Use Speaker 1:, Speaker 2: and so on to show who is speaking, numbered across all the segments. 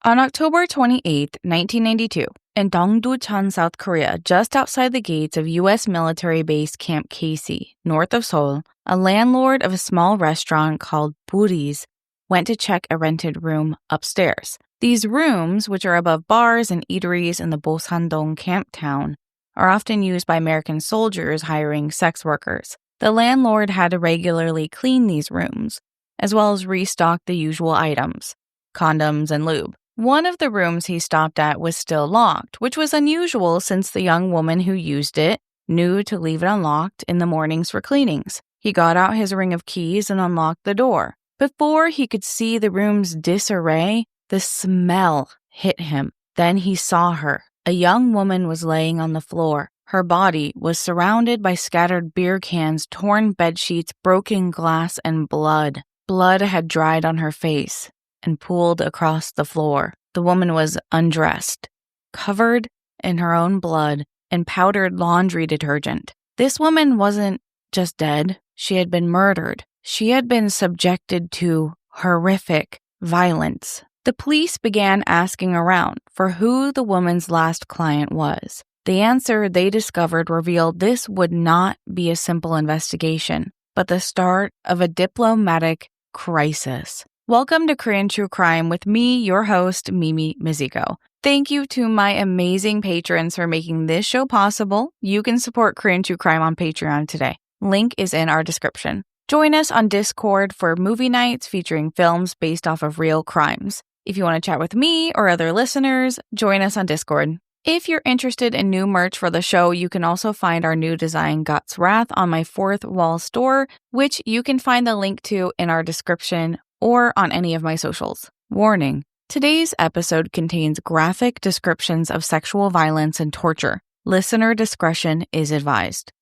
Speaker 1: On October 28, 1992, in Dongducheon, South Korea, just outside the gates of U.S. military base Camp Casey, north of Seoul, a landlord of a small restaurant called Buri's went to check a rented room upstairs. These rooms, which are above bars and eateries in the Bosan-dong camp town, are often used by American soldiers hiring sex workers. The landlord had to regularly clean these rooms, as well as restock the usual items, condoms and lube. One of the rooms he stopped at was still locked, which was unusual since the young woman who used it knew to leave it unlocked in the mornings for cleanings. He got out his ring of keys and unlocked the door. Before he could see the room's disarray, the smell hit him. Then he saw her. A young woman was laying on the floor. Her body was surrounded by scattered beer cans, torn bedsheets, broken glass, and blood. Blood had dried on her face and pooled across the floor. The woman was undressed, covered in her own blood and powdered laundry detergent. This woman wasn't just dead. She had been murdered. She had been subjected to horrific violence. The police began asking around for who the woman's last client was. The answer they discovered revealed this would not be a simple investigation, but the start of a diplomatic crisis. Welcome to Korean True Crime with me, your host, Mimi Mizuko. Thank you to my amazing patrons for making this show possible. You can support Korean True Crime on Patreon today. Link is in our description. Join us on Discord for movie nights featuring films based off of real crimes. If you want to chat with me or other listeners, join us on Discord. If you're interested in new merch for the show, you can also find our new design, Guts Wrath, on my Fourth Wall store, which you can find the link to in our description or on any of my socials. Warning: today's episode contains graphic descriptions of sexual violence and torture. Listener discretion is advised.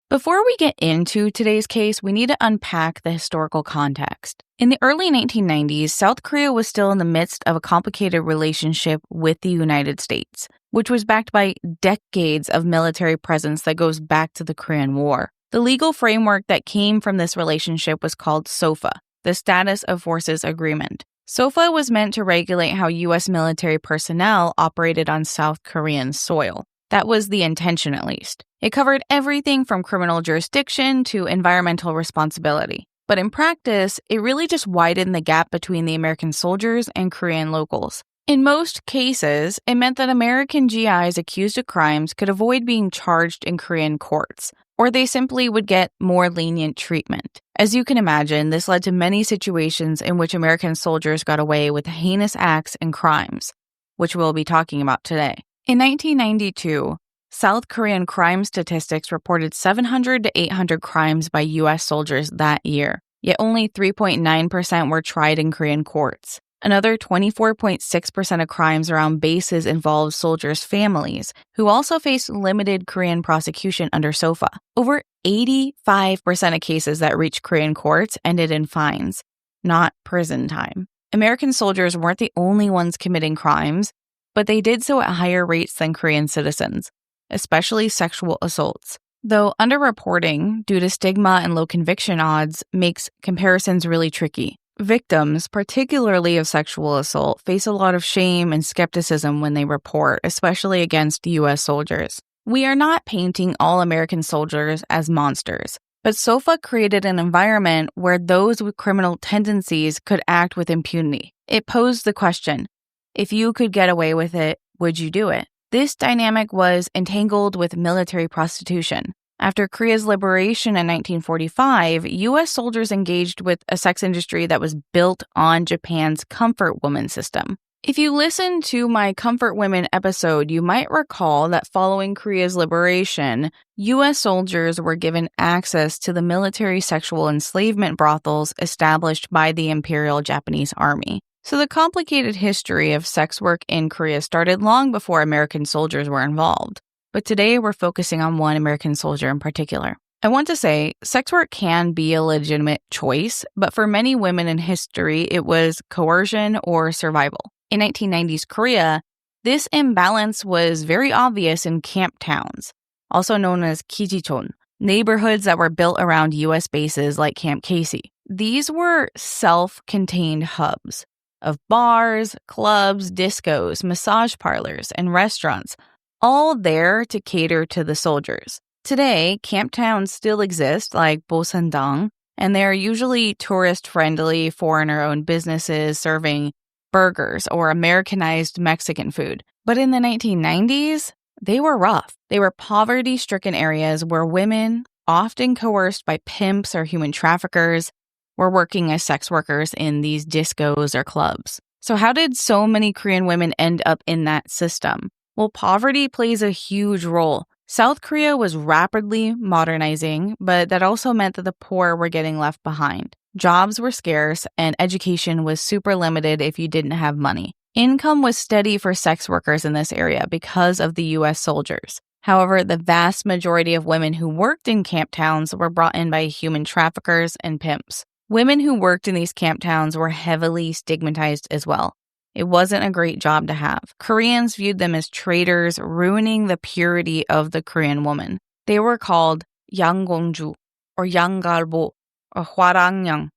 Speaker 1: Before we get into today's case, we need to unpack the historical context. In the early 1990s, South Korea was still in the midst of a complicated relationship with the United States, which was backed by decades of military presence that goes back to the Korean War. The legal framework that came from this relationship was called SOFA, the Status of Forces Agreement. SOFA was meant to regulate how U.S. military personnel operated on South Korean soil. That was the intention, at least. It covered everything from criminal jurisdiction to environmental responsibility. But in practice, it really just widened the gap between the American soldiers and Korean locals. In most cases, it meant that American GIs accused of crimes could avoid being charged in Korean courts, or they simply would get more lenient treatment. As you can imagine, this led to many situations in which American soldiers got away with heinous acts and crimes, which we'll be talking about today. In 1992, South Korean crime statistics reported 700 to 800 crimes by U.S. soldiers that year, yet only 3.9% were tried in Korean courts. Another 24.6% of crimes around bases involved soldiers' families, who also faced limited Korean prosecution under SOFA. Over 85% of cases that reached Korean courts ended in fines, not prison time. American soldiers weren't the only ones committing crimes, but they did so at higher rates than Korean citizens, especially sexual assaults. Though underreporting due to stigma and low conviction odds makes comparisons really tricky. Victims, particularly of sexual assault, face a lot of shame and skepticism when they report, especially against U.S. soldiers. We are not painting all American soldiers as monsters, but SOFA created an environment where those with criminal tendencies could act with impunity. It posed the question, if you could get away with it, would you do it? This dynamic was entangled with military prostitution. After Korea's liberation in 1945, U.S. soldiers engaged with a sex industry that was built on Japan's comfort woman system. If you listen to my Comfort Women episode, you might recall that following Korea's liberation, U.S. soldiers were given access to the military sexual enslavement brothels established by the Imperial Japanese Army. So the complicated history of sex work in Korea started long before American soldiers were involved. But today we're focusing on one American soldier in particular. I want to say sex work can be a legitimate choice, but for many women in history, it was coercion or survival. In 1990s Korea, this imbalance was very obvious in camp towns, also known as Kijichon, neighborhoods that were built around U.S. bases like Camp Casey. These were self-contained hubs of bars, clubs, discos, massage parlors, and restaurants, all there to cater to the soldiers. Today, camp towns still exist like Bosandang, and they are usually tourist-friendly, foreigner-owned businesses serving burgers or Americanized Mexican food. But in the 1990s, they were rough. They were poverty-stricken areas where women, often coerced by pimps or human traffickers, were working as sex workers in these discos or clubs. So how did so many Korean women end up in that system? Well, poverty plays a huge role. South Korea was rapidly modernizing, but that also meant that the poor were getting left behind. Jobs were scarce, and education was super limited if you didn't have money. Income was steady for sex workers in this area because of the U.S. soldiers. However, the vast majority of women who worked in camp towns were brought in by human traffickers and pimps. Women who worked in these camp towns were heavily stigmatized as well. It wasn't a great job to have. Koreans viewed them as traitors, ruining the purity of the Korean woman. They were called 양공주 or 양갈보 or hwarangyang,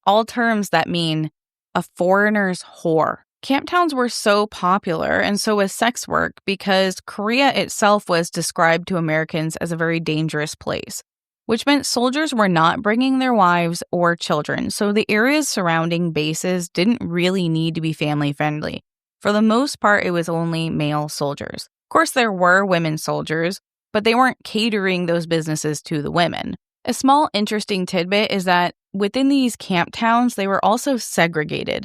Speaker 1: all terms that mean a foreigner's whore. Camp towns were so popular, and so was sex work, because Korea itself was described to Americans as a very dangerous place, which meant soldiers were not bringing their wives or children, so the areas surrounding bases didn't really need to be family-friendly. For the most part, it was only male soldiers. Of course, there were women soldiers, but they weren't catering those businesses to the women. A small interesting tidbit is that within these camp towns, they were also segregated,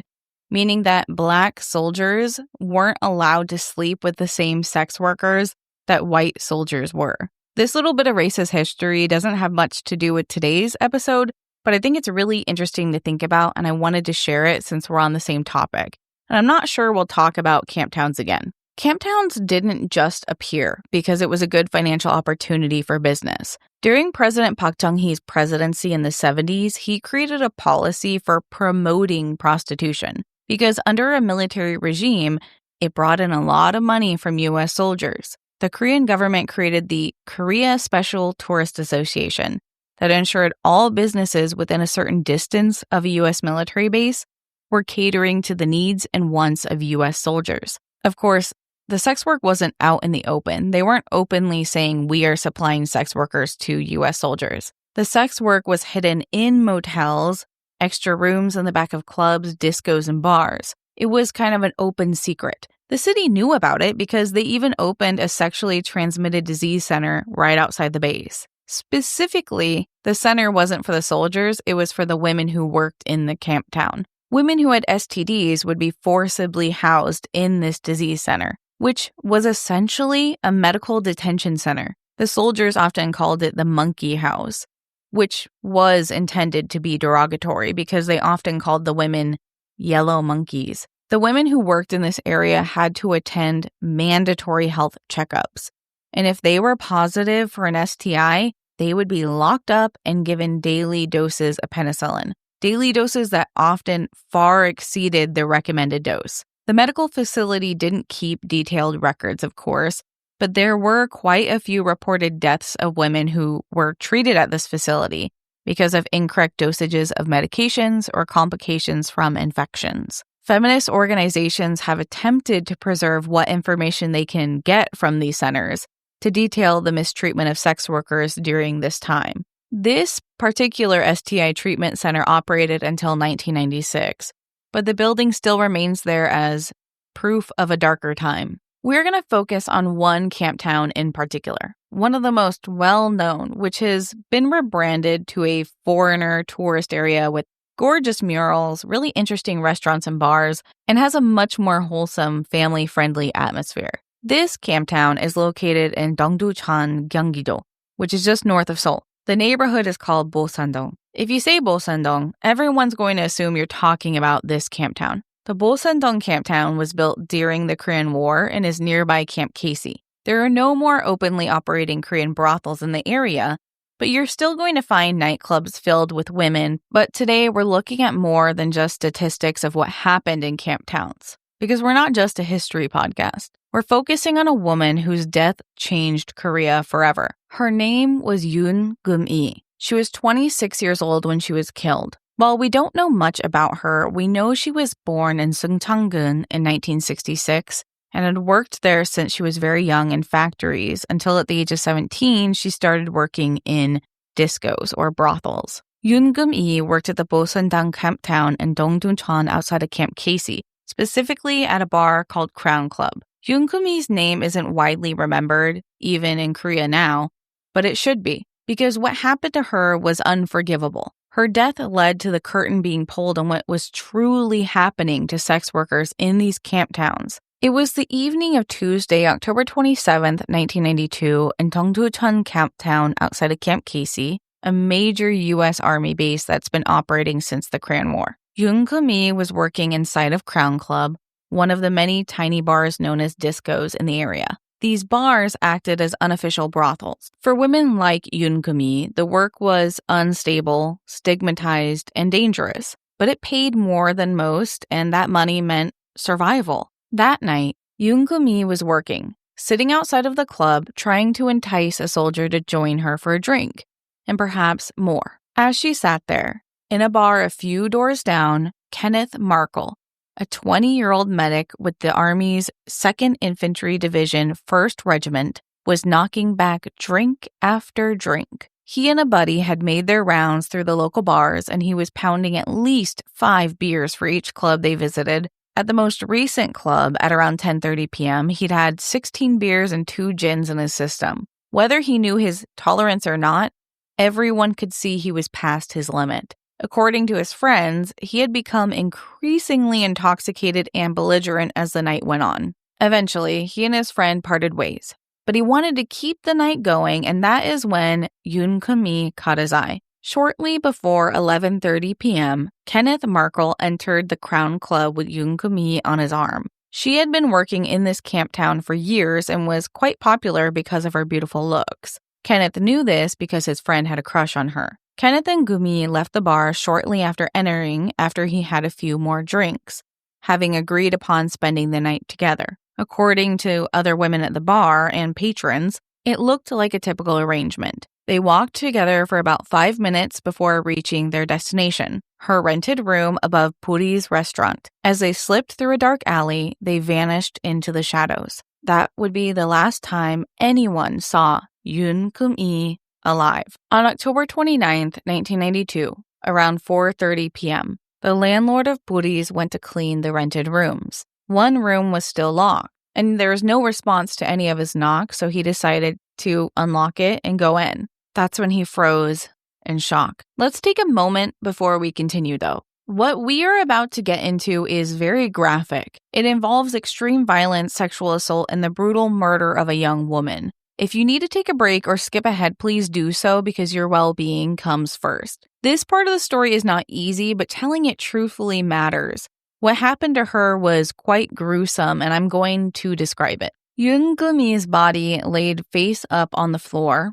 Speaker 1: meaning that Black soldiers weren't allowed to sleep with the same sex workers that white soldiers were. This little bit of racist history doesn't have much to do with today's episode, but I think it's really interesting to think about, and I wanted to share it since we're on the same topic. And I'm not sure we'll talk about camp towns again. Camp towns didn't just appear because it was a good financial opportunity for business. During President Park Chung-hee's presidency in the 70s, he created a policy for promoting prostitution because under a military regime, it brought in a lot of money from U.S. soldiers. The Korean government created the Korea Special Tourist Association that ensured all businesses within a certain distance of a U.S. military base were catering to the needs and wants of U.S. soldiers. Of course, the sex work wasn't out in the open. They weren't openly saying we are supplying sex workers to U.S. soldiers. The sex work was hidden in motels, extra rooms in the back of clubs, discos, and bars. It was kind of an open secret. The city knew about it because they even opened a sexually transmitted disease center right outside the base. Specifically, the center wasn't for the soldiers, it was for the women who worked in the camp town. Women who had STDs would be forcibly housed in this disease center, which was essentially a medical detention center. The soldiers often called it the monkey house, which was intended to be derogatory because they often called the women yellow monkeys. The women who worked in this area had to attend mandatory health checkups, and if they were positive for an STI, they would be locked up and given daily doses of penicillin, daily doses that often far exceeded the recommended dose. The medical facility didn't keep detailed records, of course, but there were quite a few reported deaths of women who were treated at this facility because of incorrect dosages of medications or complications from infections. Feminist organizations have attempted to preserve what information they can get from these centers to detail the mistreatment of sex workers during this time. This particular STI treatment center operated until 1996, but the building still remains there as proof of a darker time. We're going to focus on one camp town in particular, one of the most well-known, which has been rebranded to a foreigner tourist area with gorgeous murals, really interesting restaurants and bars, and has a much more wholesome, family-friendly atmosphere. This camp town is located in Dongducheon, Gyeonggi-do, which is just north of Seoul. The neighborhood is called Bosandong. If you say Bosandong, everyone's going to assume you're talking about this camp town. The Boseondong camp town was built during the Korean War and is nearby Camp Casey. There are no more openly operating Korean brothels in the area, but you're still going to find nightclubs filled with women. But today we're looking at more than just statistics of what happened in camp towns, because we're not just a history podcast. We're focusing on a woman whose death changed Korea forever. Her name was Geum-i. She was 26 years old when she was killed. While we don't know much about her, we know she was born in Sungcheon-gun in 1966 and had worked there since she was very young in factories until at the age of 17 she started working in discos or brothels. Yoon Geum-i worked at the Boseondong camp town in Dongducheon outside of Camp Casey, specifically at a bar called Crown Club. Yoon Geum-i's name isn't widely remembered, even in Korea now, but it should be, because what happened to her was unforgivable. Her death led to the curtain being pulled on what was truly happening to sex workers in these camp towns. It was the evening of Tuesday, October 27th, 1992, in Dongducheon camp town outside of Camp Casey, a major U.S. Army base that's been operating since the Korean War. Yoon Geum-i was working inside of Crown Club, one of the many tiny bars known as discos in the area. These bars acted as unofficial brothels. For women like Yoon Geum-i, the work was unstable, stigmatized, and dangerous, but it paid more than most, and that money meant survival. That night, Yoon Geum-i was working, sitting outside of the club, trying to entice a soldier to join her for a drink, and perhaps more. As she sat there, in a bar a few doors down, Kenneth Markle, a 20-year-old medic with the Army's 2nd Infantry Division 1st Regiment, was knocking back drink after drink. He and a buddy had made their rounds through the local bars, and he was pounding at least 5 beers for each club they visited. At the most recent club, at around 10:30 p.m., he'd had 16 beers and 2 gins in his system. Whether he knew his tolerance or not, everyone could see he was past his limit. According to his friends, he had become increasingly intoxicated and belligerent as the night went on. Eventually, he and his friend parted ways, but he wanted to keep the night going, and that is when Yoon Geum-i caught his eye. Shortly before 11:30 p.m., Kenneth Markle entered the Crown Club with Yoon Geum-i on his arm. She had been working in this camp town for years and was quite popular because of her beautiful looks. Kenneth knew this because his friend had a crush on her. Kenneth and Geum-i left the bar shortly after entering after he had a few more drinks, having agreed upon spending the night together. According to other women at the bar and patrons, it looked like a typical arrangement. They walked together for about 5 minutes before reaching their destination, her rented room above Puri's restaurant. As they slipped through a dark alley, they vanished into the shadows. That would be the last time anyone saw Yoon Geum-i alive. On October 29th, 1992, around 4:30 p.m., the landlord of Puri's went to clean the rented rooms. One room was still locked, and there was no response to any of his knocks, so he decided to unlock it and go in. That's when he froze in shock. Let's take a moment before we continue, though. What we are about to get into is very graphic. It involves extreme violence, sexual assault, and the brutal murder of a young woman. If you need to take a break or skip ahead, please do so because your well-being comes first. This part of the story is not easy, but telling it truthfully matters. What happened to her was quite gruesome, and I'm going to describe it. Yoon Geum-i's body laid face up on the floor,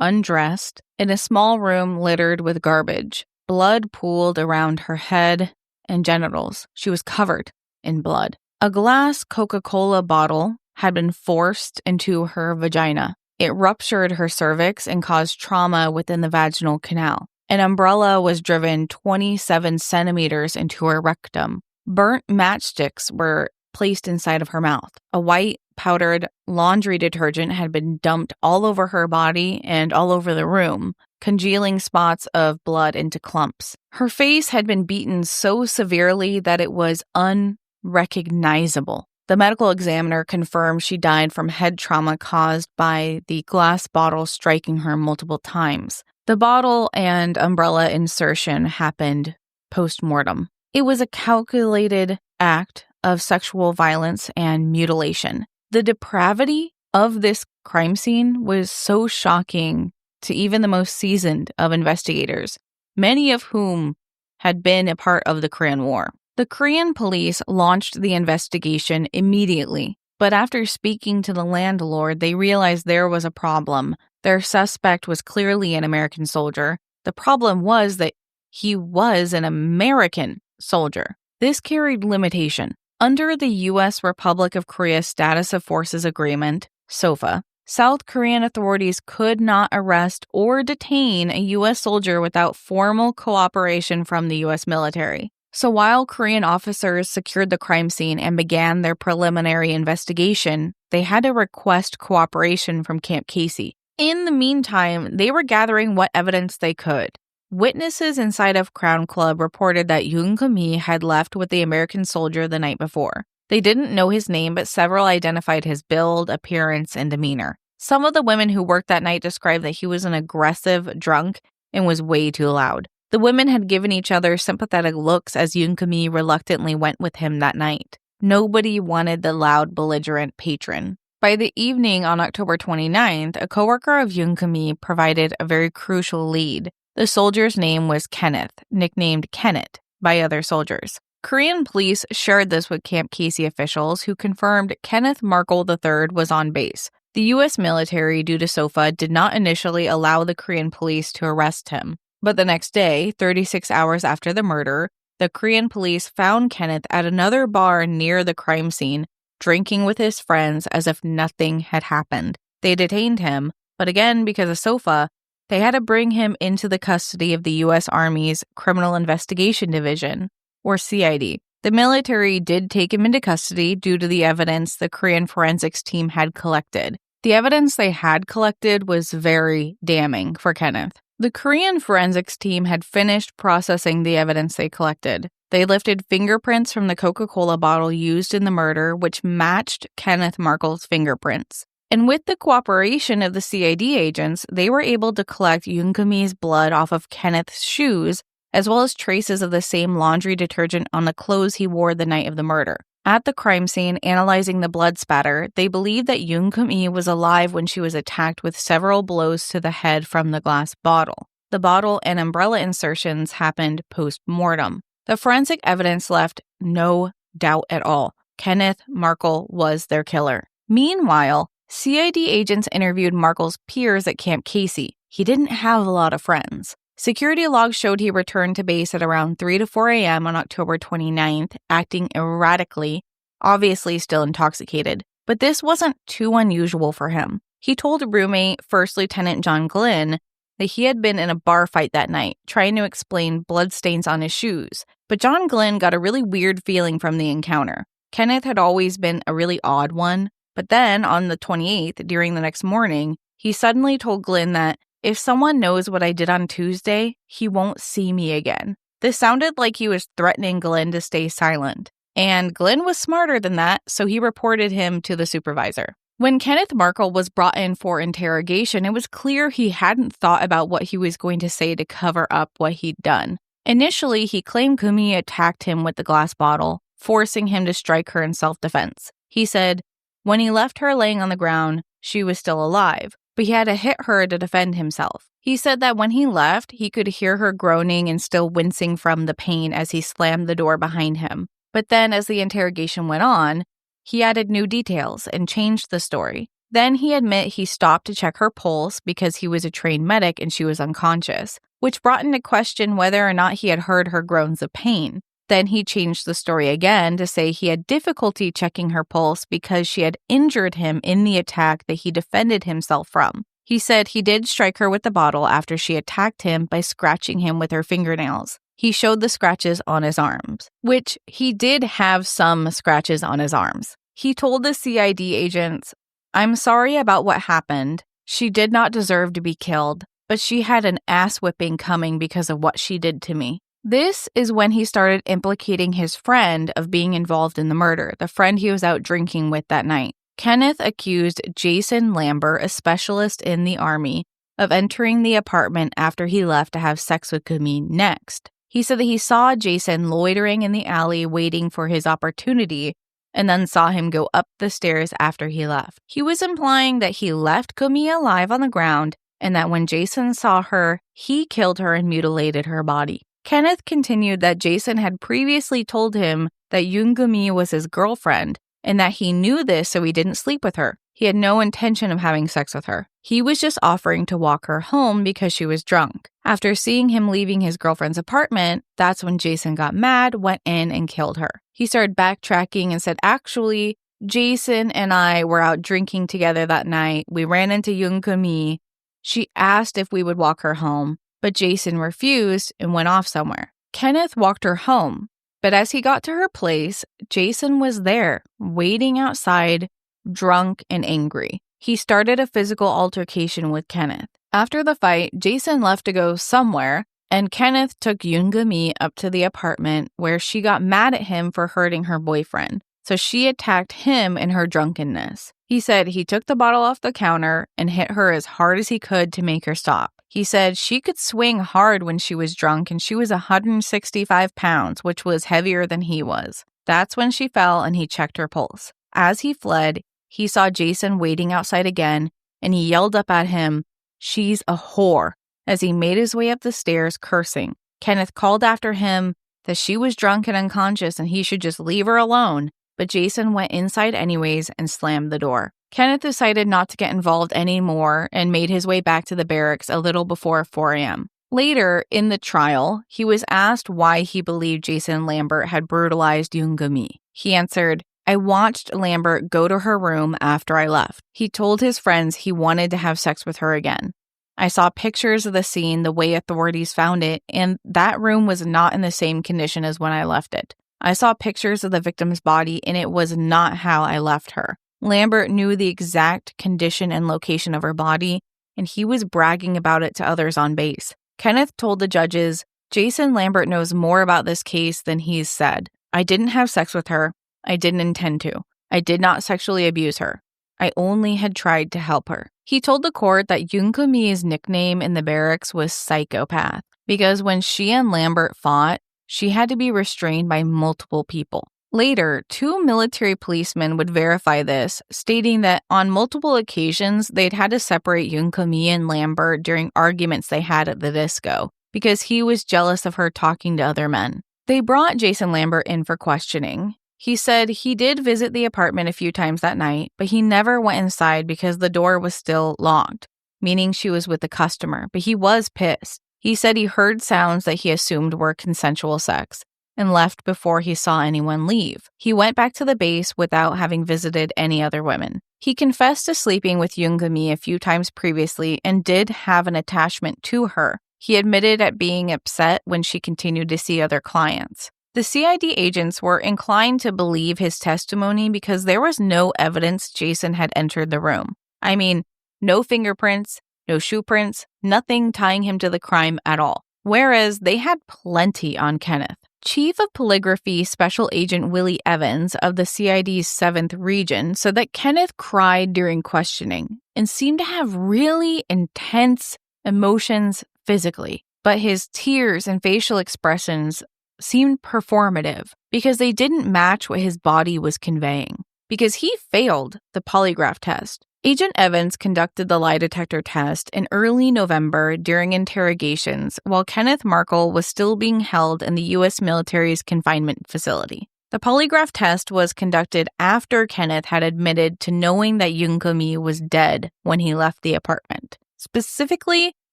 Speaker 1: undressed, in a small room littered with garbage. Blood pooled around her head and genitals. She was covered in blood. A glass Coca-Cola bottle had been forced into her vagina. It ruptured her cervix and caused trauma within the vaginal canal. An umbrella was driven 27 centimeters into her rectum. Burnt matchsticks were placed inside of her mouth. A white, powdered laundry detergent had been dumped all over her body and all over the room, congealing spots of blood into clumps. Her face had been beaten so severely that it was unrecognizable. The medical examiner confirmed she died from head trauma caused by the glass bottle striking her multiple times. The bottle and umbrella insertion happened post-mortem. It was a calculated act of sexual violence and mutilation. The depravity of this crime scene was so shocking to even the most seasoned of investigators, many of whom had been a part of the Korean War. The Korean police launched the investigation immediately, but after speaking to the landlord, they realized there was a problem. Their suspect was clearly an American soldier. The problem was that he was an American soldier. This carried limitation. Under the U.S. Republic of Korea Status of Forces Agreement, SOFA, South Korean authorities could not arrest or detain a U.S. soldier without formal cooperation from the U.S. military. So while Korean officers secured the crime scene and began their preliminary investigation, they had to request cooperation from Camp Casey. In the meantime, they were gathering what evidence they could. Witnesses inside of Crown Club reported that Geum-i had left with the American soldier the night before. They didn't know his name, but several identified his build, appearance, and demeanor. Some of the women who worked that night described that he was an aggressive drunk and was way too loud. The women had given each other sympathetic looks as Geum-i reluctantly went with him that night. Nobody wanted the loud, belligerent patron. By the evening on October 29th, a coworker of Geum-i provided a very crucial lead. The soldier's name was Kenneth, nicknamed Kenneth by other soldiers. Korean police shared this with Camp Casey officials, who confirmed Kenneth Markle III was on base. The U.S. military, due to SOFA, did not initially allow the Korean police to arrest him. But the next day, 36 hours after the murder, the Korean police found Kenneth at another bar near the crime scene, drinking with his friends as if nothing had happened. They detained him, but again, because of SOFA, they had to bring him into the custody of the U.S. Army's Criminal Investigation Division, or CID. The military did take him into custody due to the evidence the Korean forensics team had collected. The evidence they had collected was very damning for Kenneth. The Korean forensics team had finished processing the evidence they collected. They lifted fingerprints from the Coca-Cola bottle used in the murder, which matched Kenneth Markle's fingerprints. And with the cooperation of the CID agents, they were able to collect Geum-i's blood off of Kenneth's shoes, as well as traces of the same laundry detergent on the clothes he wore the night of the murder. At the crime scene, analyzing the blood spatter, they believed that Geum-i was alive when she was attacked with several blows to the head from the glass bottle. The bottle and umbrella insertions happened post-mortem. The forensic evidence left no doubt at all. Kenneth Markle was their killer. Meanwhile, CID agents interviewed Markle's peers at Camp Casey. He didn't have a lot of friends. Security logs showed he returned to base at around 3 to 4 a.m. on October 29th, acting erratically, obviously still intoxicated. But this wasn't too unusual for him. He told roommate First Lieutenant John Glynn that he had been in a bar fight that night, trying to explain bloodstains on his shoes. But John Glynn got a really weird feeling from the encounter. Kenneth had always been a really odd one, but then on the 28th, during the next morning, he suddenly told Glynn that if someone knows what I did on Tuesday, he won't see me again. This sounded like he was threatening Glynn to stay silent. And Glynn was smarter than that, so he reported him to the supervisor. When Kenneth Markle was brought in for interrogation, it was clear he hadn't thought about what he was going to say to cover up what he'd done. Initially, he claimed Geum-i attacked him with the glass bottle, forcing him to strike her in self-defense. He said, when he left her laying on the ground, she was still alive, but he had to hit her to defend himself. He said that when he left, he could hear her groaning and still wincing from the pain as he slammed the door behind him. But then, as the interrogation went on, he added new details and changed the story. Then he admitted he stopped to check her pulse because he was a trained medic and she was unconscious, which brought into question whether or not he had heard her groans of pain. Then he changed the story again to say he had difficulty checking her pulse because she had injured him in the attack that he defended himself from. He said he did strike her with the bottle after she attacked him by scratching him with her fingernails. He showed the scratches on his arms, which he did have some scratches on his arms. He told the CID agents, "I'm sorry about what happened. She did not deserve to be killed, but she had an ass whipping coming because of what she did to me." This is when he started implicating his friend of being involved in the murder, the friend he was out drinking with that night. Kenneth accused Jason Lambert, a specialist in the Army, of entering the apartment after he left to have sex with Geum-i next. He said that he saw Jason loitering in the alley waiting for his opportunity and then saw him go up the stairs after he left. He was implying that he left Geum-i alive on the ground and that when Jason saw her, he killed her and mutilated her body. Kenneth continued that Jason had previously told him that Geum-i was his girlfriend and that he knew this so he didn't sleep with her. He had no intention of having sex with her. He was just offering to walk her home because she was drunk. After seeing him leaving his girlfriend's apartment, that's when Jason got mad, went in, and killed her. He started backtracking and said, actually, Jason and I were out drinking together that night. We ran into Geum-i. She asked if we would walk her home, but Jason refused and went off somewhere. Kenneth walked her home, but as he got to her place, Jason was there, waiting outside, drunk and angry. He started a physical altercation with Kenneth. After the fight, Jason left to go somewhere, and Kenneth took Geum-i up to the apartment where she got mad at him for hurting her boyfriend. So she attacked him in her drunkenness. He said he took the bottle off the counter and hit her as hard as he could to make her stop. He said she could swing hard when she was drunk and she was 165 pounds, which was heavier than he was. That's when she fell and he checked her pulse. As he fled, he saw Jason waiting outside again and he yelled up at him, "She's a whore," as he made his way up the stairs cursing. Kenneth called after him that she was drunk and unconscious and he should just leave her alone. But Jason went inside anyways and slammed the door. Kenneth decided not to get involved anymore and made his way back to the barracks a little before 4 a.m. Later, in the trial, he was asked why he believed Jason Lambert had brutalized Geum-i. He answered, "I watched Lambert go to her room after I left. He told his friends he wanted to have sex with her again. I saw pictures of the scene the way authorities found it, and that room was not in the same condition as when I left it. I saw pictures of the victim's body, and it was not how I left her. Lambert knew the exact condition and location of her body, and he was bragging about it to others on base." Kenneth told the judges, "Jason Lambert knows more about this case than he's said. I didn't have sex with her. I didn't intend to. I did not sexually abuse her. I only had tried to help her." He told the court that Geum-i's nickname in the barracks was Psychopath, because when she and Lambert fought, she had to be restrained by multiple people. Later, 2 military policemen would verify this, stating that on multiple occasions they'd had to separate Geum-i and Lambert during arguments they had at the disco, because he was jealous of her talking to other men. They brought Jason Lambert in for questioning. He said he did visit the apartment a few times that night, but he never went inside because the door was still locked, meaning she was with the customer, but he was pissed. He said he heard sounds that he assumed were consensual sex and left before he saw anyone leave. He went back to the base without having visited any other women. He confessed to sleeping with Geum-i a few times previously and did have an attachment to her. He admitted at being upset when she continued to see other clients. The CID agents were inclined to believe his testimony because there was no evidence Jason had entered the room. I mean, no fingerprints, no shoe prints, nothing tying him to the crime at all. Whereas they had plenty on Kenneth. Chief of Polygraphy Special Agent Willie Evans of the CID's 7th Region said that Kenneth cried during questioning and seemed to have really intense emotions physically, but his tears and facial expressions seemed performative because they didn't match what his body was conveying, because he failed the polygraph test. Agent Evans conducted the lie detector test in early November during interrogations while Kenneth Markle was still being held in the U.S. military's confinement facility. The polygraph test was conducted after Kenneth had admitted to knowing that Geum-i was dead when he left the apartment. Specifically,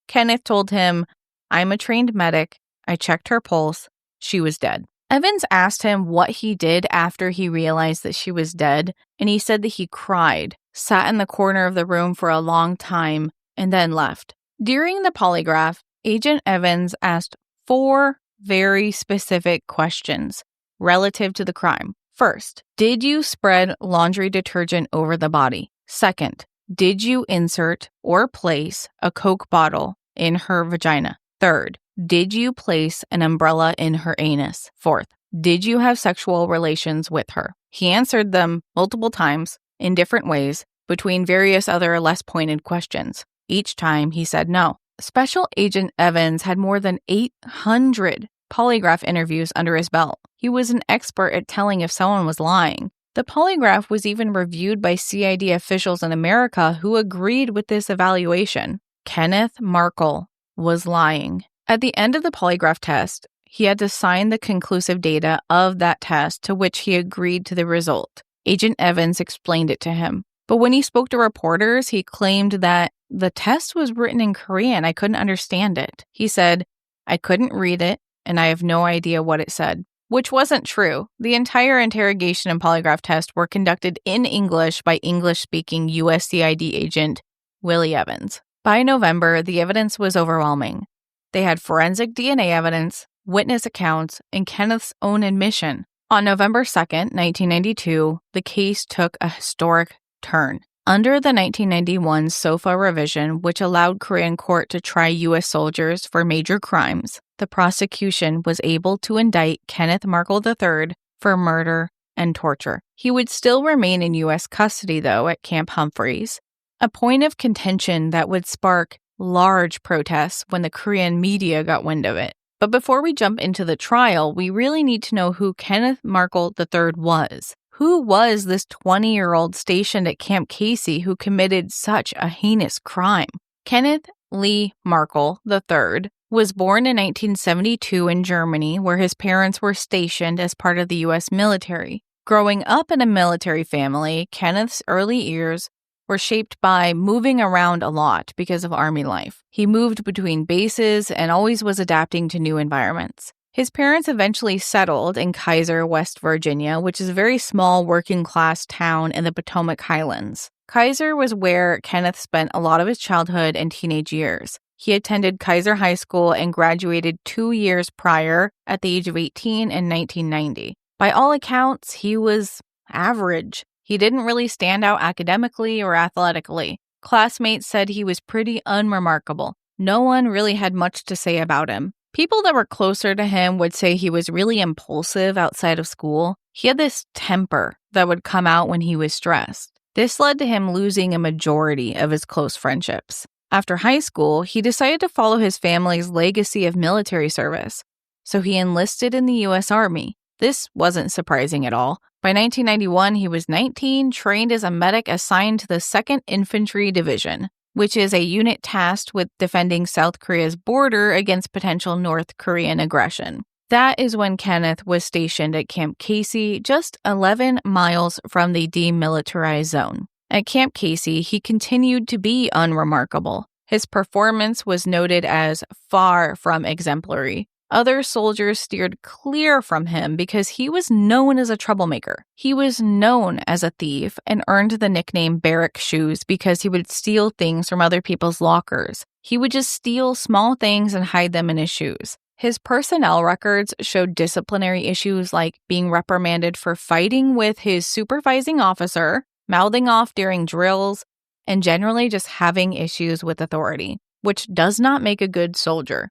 Speaker 1: Kenneth told him, "I'm a trained medic. I checked her pulse. She was dead." Evans asked him what he did after he realized that she was dead, and he said that he cried, sat in the corner of the room for a long time, and then left. During the polygraph, Agent Evans asked 4 very specific questions relative to the crime. First, did you spread laundry detergent over the body? Second, did you insert or place a Coke bottle in her vagina? Third, did you place an umbrella in her anus? Fourth, did you have sexual relations with her? He answered them multiple times in different ways between various other less pointed questions. Each time he said no. Special Agent Evans had more than 800 polygraph interviews under his belt. He was an expert at telling if someone was lying. The polygraph was even reviewed by CID officials in America who agreed with this evaluation. Kenneth Markle was lying. At the end of the polygraph test, he had to sign the conclusive data of that test, to which he agreed to the result. Agent Evans explained it to him. But when he spoke to reporters, he claimed that the test was written in Korean. I couldn't understand it. He said, "I couldn't read it, and I have no idea what it said," which wasn't true. The entire interrogation and polygraph test were conducted in English by English-speaking USCID agent Willie Evans. By November, the evidence was overwhelming. They had forensic DNA evidence, witness accounts, and Kenneth's own admission. On November 2nd, 1992, the case took a historic turn. Under the 1991 SOFA revision, which allowed Korean court to try U.S. soldiers for major crimes, the prosecution was able to indict Kenneth Markle III for murder and torture. He would still remain in U.S. custody, though, at Camp Humphreys, a point of contention that would spark large protests when the Korean media got wind of it. But before we jump into the trial, we really need to know who Kenneth Markle III was. Who was this 20-year-old stationed at Camp Casey who committed such a heinous crime? Kenneth Lee Markle III was born in 1972 in Germany, where his parents were stationed as part of the U.S. military. Growing up in a military family, Kenneth's early years were shaped by moving around a lot because of Army life. He moved between bases and always was adapting to new environments. His parents eventually settled in Kaiser, West Virginia, which is a very small working-class town in the Potomac Highlands. Kaiser was where Kenneth spent a lot of his childhood and teenage years. He attended Kaiser High School and graduated 2 years prior at the age of 18 in 1990. By all accounts, he was average. He didn't really stand out academically or athletically. Classmates said he was pretty unremarkable. No one really had much to say about him. People that were closer to him would say he was really impulsive outside of school. He had this temper that would come out when he was stressed. This led to him losing a majority of his close friendships. After high school, he decided to follow his family's legacy of military service, so he enlisted in the U.S. Army. This wasn't surprising at all. By 1991, he was 19, trained as a medic assigned to the 2nd Infantry Division, which is a unit tasked with defending South Korea's border against potential North Korean aggression. That is when Kenneth was stationed at Camp Casey, just 11 miles from the demilitarized zone. At Camp Casey, he continued to be unremarkable. His performance was noted as far from exemplary. Other soldiers steered clear from him because he was known as a troublemaker. He was known as a thief and earned the nickname Barrack Shoes because he would steal things from other people's lockers. He would just steal small things and hide them in his shoes. His personnel records showed disciplinary issues like being reprimanded for fighting with his supervising officer, mouthing off during drills, and generally just having issues with authority, which does not make a good soldier.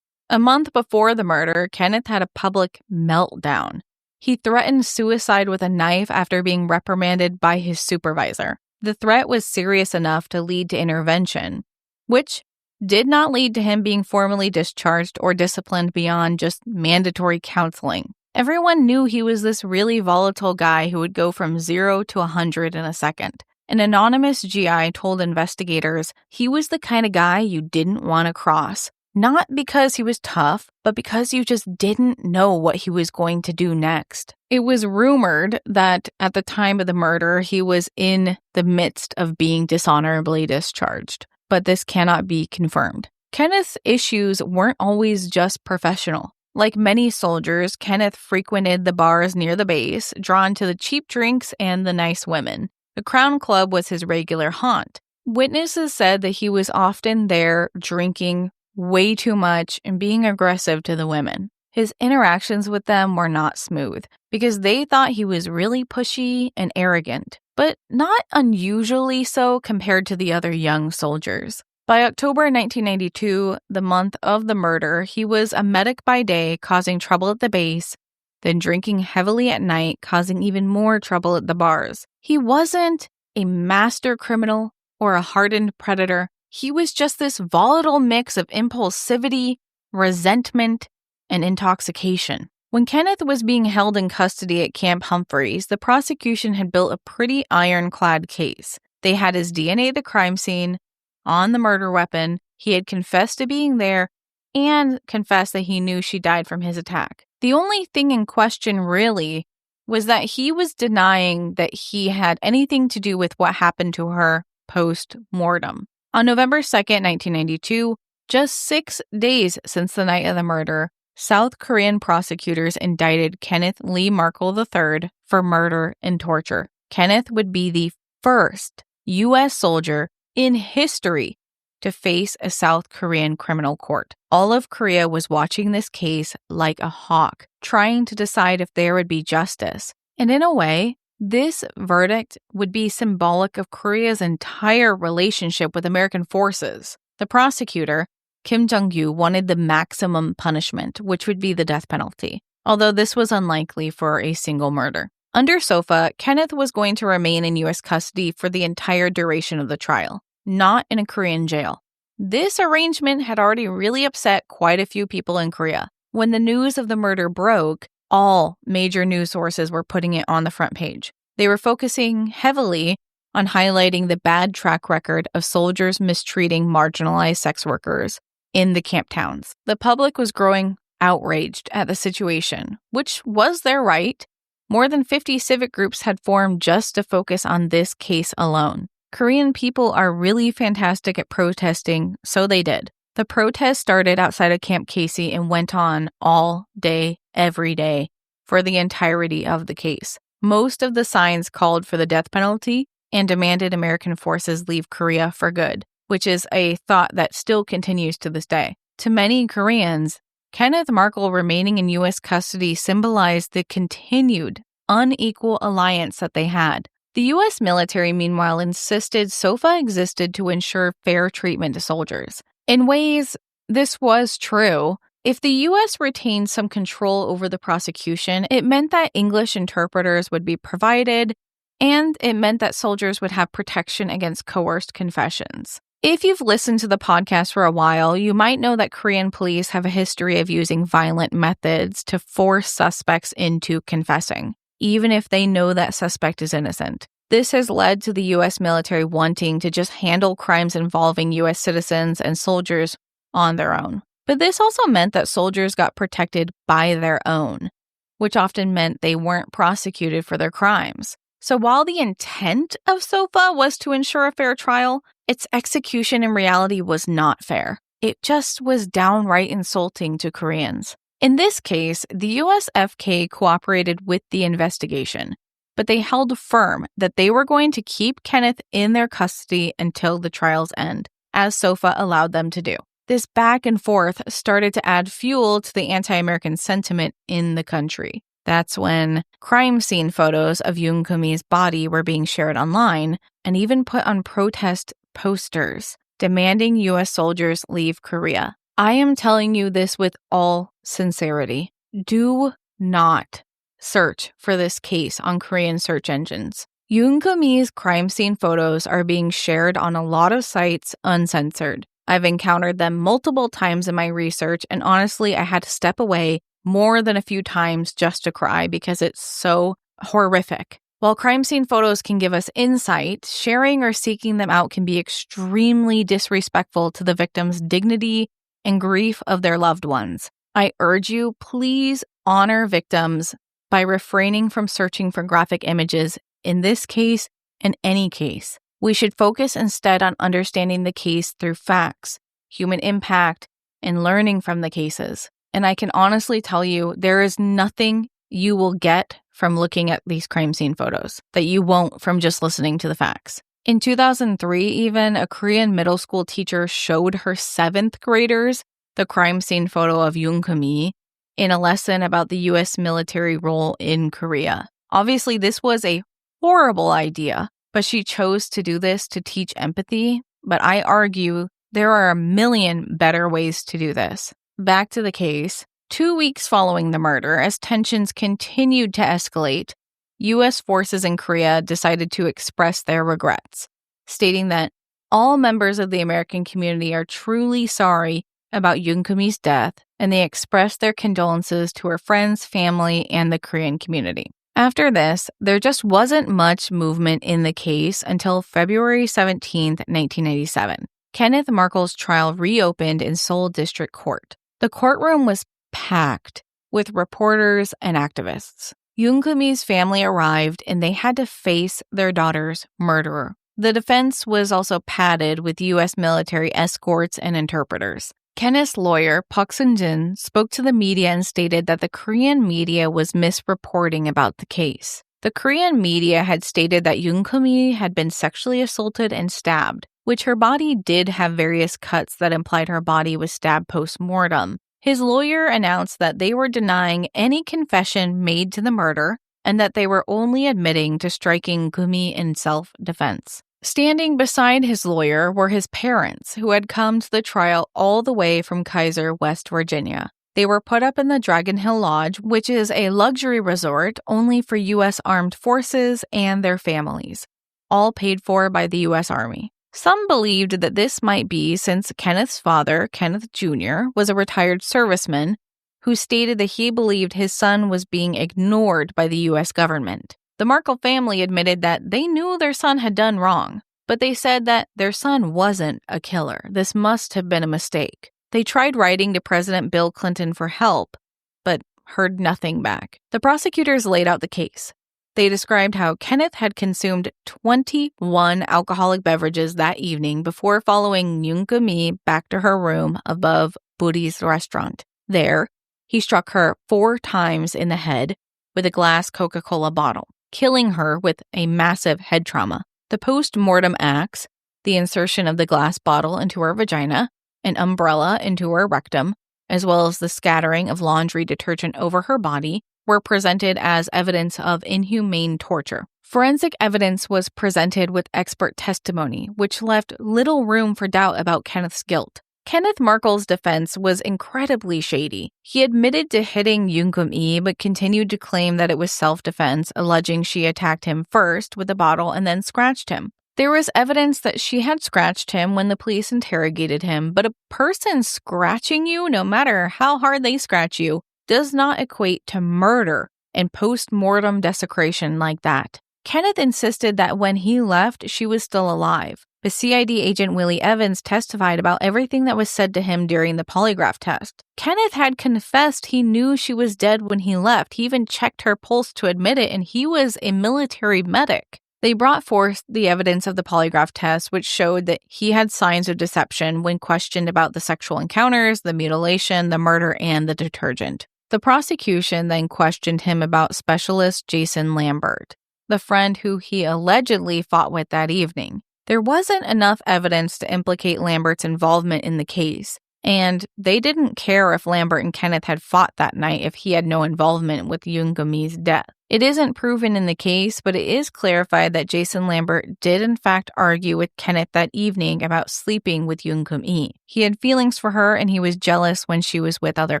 Speaker 1: A month before the murder, Kenneth had a public meltdown. He threatened suicide with a knife after being reprimanded by his supervisor. The threat was serious enough to lead to intervention, which did not lead to him being formally discharged or disciplined beyond just mandatory counseling. Everyone knew he was this really volatile guy who would go from 0 to 100 in a second. An anonymous GI told investigators he was the kind of guy you didn't want to cross. Not because he was tough, but because you just didn't know what he was going to do next. It was rumored that at the time of the murder, he was in the midst of being dishonorably discharged, but this cannot be confirmed. Kenneth's issues weren't always just professional. Like many soldiers, Kenneth frequented the bars near the base, drawn to the cheap drinks and the nice women. The Crown Club was his regular haunt. Witnesses said that he was often there drinking way too much and being aggressive to the women. His interactions with them were not smooth because they thought he was really pushy and arrogant, but not unusually so compared to the other young soldiers. By October 1992, the month of the murder, he was a medic by day, causing trouble at the base, then drinking heavily at night, causing even more trouble at the bars. He wasn't a master criminal or a hardened predator. He was just this volatile mix of impulsivity, resentment, and intoxication. When Kenneth was being held in custody at Camp Humphreys, the prosecution had built a pretty ironclad case. They had his DNA at the crime scene, on the murder weapon, he had confessed to being there, and confessed that he knew she died from his attack. The only thing in question, really, was that he was denying that he had anything to do with what happened to her post-mortem. On November 2nd, 1992, just 6 days since the night of the murder, South Korean prosecutors indicted Kenneth Lee Markle III for murder and torture. Kenneth would be the first U.S. soldier in history to face a South Korean criminal court. All of Korea was watching this case like a hawk, trying to decide if there would be justice. And in a way, this verdict would be symbolic of Korea's entire relationship with American forces. The prosecutor, Kim Jong-gyu, wanted the maximum punishment, which would be the death penalty, although this was unlikely for a single murder. Under SOFA, Kenneth was going to remain in U.S. custody for the entire duration of the trial, not in a Korean jail. This arrangement had already really upset quite a few people in Korea. When the news of the murder broke, all major news sources were putting it on the front page. They were focusing heavily on highlighting the bad track record of soldiers mistreating marginalized sex workers in the camp towns. The public was growing outraged at the situation, which was their right. More than 50 civic groups had formed just to focus on this case alone. Korean people are really fantastic at protesting, so they did. The protest started outside of Camp Casey and went on all day, every day, for the entirety of the case. Most of the signs called for the death penalty and demanded American forces leave Korea for good, which is a thought that still continues to this day. To many Koreans, Kenneth Markle remaining in U.S. custody symbolized the continued unequal alliance that they had. The U.S. military, meanwhile, insisted SOFA existed to ensure fair treatment to soldiers. In ways, this was true. If the U.S. retained some control over the prosecution, it meant that English interpreters would be provided, and it meant that soldiers would have protection against coerced confessions. If you've listened to the podcast for a while, you might know that Korean police have a history of using violent methods to force suspects into confessing, even if they know that suspect is innocent. This has led to the U.S. military wanting to just handle crimes involving U.S. citizens and soldiers on their own. But this also meant that soldiers got protected by their own, which often meant they weren't prosecuted for their crimes. So while the intent of SOFA was to ensure a fair trial, its execution in reality was not fair. It just was downright insulting to Koreans. In this case, the USFK cooperated with the investigation, but they held firm that they were going to keep Kenneth in their custody until the trial's end, as SOFA allowed them to do. This back and forth started to add fuel to the anti-American sentiment in the country. That's when crime scene photos of Geum-i's body were being shared online and even put on protest posters demanding U.S. soldiers leave Korea. I am telling you this with all sincerity. Do not search for this case on Korean search engines. Geum-i's crime scene photos are being shared on a lot of sites uncensored. I've encountered them multiple times in my research, and honestly, I had to step away more than a few times just to cry because it's so horrific. While crime scene photos can give us insight, sharing or seeking them out can be extremely disrespectful to the victim's dignity and grief of their loved ones. I urge you, please honor victims by refraining from searching for graphic images in this case and any case. We should focus instead on understanding the case through facts, human impact, and learning from the cases. And I can honestly tell you, there is nothing you will get from looking at these crime scene photos that you won't from just listening to the facts. In 2003, even, a Korean middle school teacher showed her 7th graders the crime scene photo of Geum-i in a lesson about the U.S. military role in Korea. Obviously, this was a horrible idea, but she chose to do this to teach empathy. But I argue there are a million better ways to do this. Back to the case. 2 weeks following the murder, as tensions continued to escalate, U.S. forces in Korea decided to express their regrets, stating that all members of the American community are truly sorry about Geum-i's death, and they expressed their condolences to her friends, family, and the Korean community. After this, there just wasn't much movement in the case until February 17, 1997. Kenneth Markle's trial reopened in Seoul District Court. The courtroom was packed with reporters and activists. Geum-i's family arrived and they had to face their daughter's murderer. The defense was also padded with U.S. military escorts and interpreters. Kenneth's lawyer, Park Sun-jin, spoke to the media and stated that the Korean media was misreporting about the case. The Korean media had stated that Geum-i had been sexually assaulted and stabbed, which her body did have various cuts that implied her body was stabbed post-mortem. His lawyer announced that they were denying any confession made to the murder and that they were only admitting to striking Geum-i in self-defense. Standing beside his lawyer were his parents, who had come to the trial all the way from Kaiser, West Virginia. They were put up in the Dragon Hill Lodge, which is a luxury resort only for U.S. Armed Forces and their families, all paid for by the U.S. Army. Some believed that this might be since Kenneth's father, Kenneth Jr., was a retired serviceman who stated that he believed his son was being ignored by the U.S. government. The Markle family admitted that they knew their son had done wrong, but they said that their son wasn't a killer. This must have been a mistake. They tried writing to President Bill Clinton for help, but heard nothing back. The prosecutors laid out the case. They described how Kenneth had consumed 21 alcoholic beverages that evening before following Geum-i back to her room above Buri's restaurant. There, he struck her 4 times in the head with a glass Coca-Cola bottle, killing her with a massive head trauma. The post-mortem acts, the insertion of the glass bottle into her vagina, an umbrella into her rectum, as well as the scattering of laundry detergent over her body, were presented as evidence of inhumane torture. Forensic evidence was presented with expert testimony, which left little room for doubt about Kenneth's guilt. Kenneth Markle's defense was incredibly shady. He admitted to hitting Geum-i, but continued to claim that it was self-defense, alleging she attacked him first with a bottle and then scratched him. There was evidence that she had scratched him when the police interrogated him, but a person scratching you, no matter how hard they scratch you, does not equate to murder and post-mortem desecration like that. Kenneth insisted that when he left, she was still alive. But CID agent Willie Evans testified about everything that was said to him during the polygraph test. Kenneth had confessed he knew she was dead when he left. He even checked her pulse to admit it, and he was a military medic. They brought forth the evidence of the polygraph test, which showed that he had signs of deception when questioned about the sexual encounters, the mutilation, the murder, and the detergent. The prosecution then questioned him about specialist Jason Lambert, the friend who he allegedly fought with that evening. There wasn't enough evidence to implicate Lambert's involvement in the case, and they didn't care if Lambert and Kenneth had fought that night if he had no involvement with Geum-i's death. It isn't proven in the case, but it is clarified that Jason Lambert did in fact argue with Kenneth that evening about sleeping with Geum-i. He had feelings for her and he was jealous when she was with other